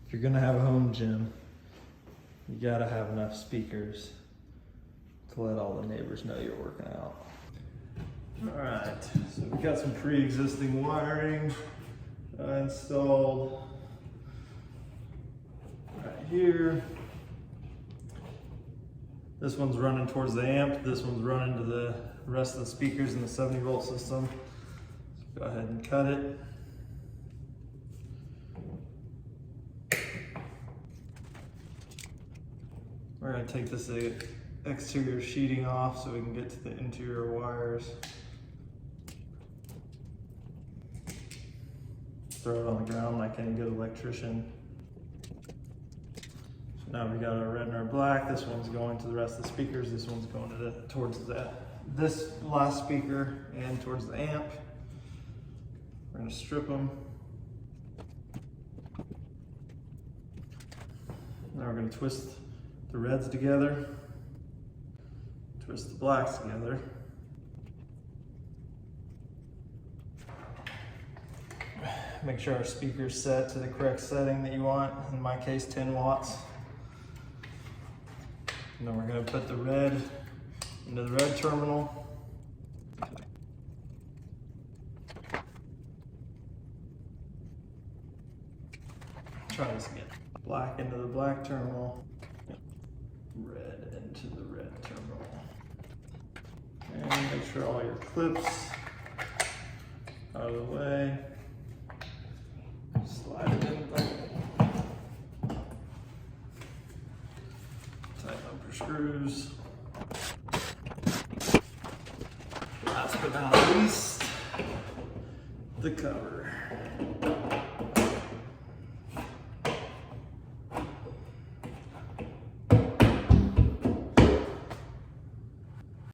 If you're gonna have a home gym, you gotta have enough speakers to let all the neighbors know you're working out. All right, so we got some pre-existing wiring installed right here. This one's running towards the amp. This one's running to the rest of the speakers in the 70-volt system. So go ahead and cut it. We're going to take this exterior sheeting off so we can get to the interior wires. Throw it on the ground like any good electrician. So now we got our red and our black. This one's going to the rest of the speakers. This one's going to towards this last speaker and towards the amp. We're going to strip them. Now we're going to twist the reds together, twist the blacks together. Make sure our speaker's set to the correct setting that you want. In my case, 10 watts. And then we're going to put the red into the red terminal. Try this again. Black into the black terminal. Red into the red terminal. And make sure all your clips out of the way. Slide it in. Tighten up your screws. Last but not least, the cover.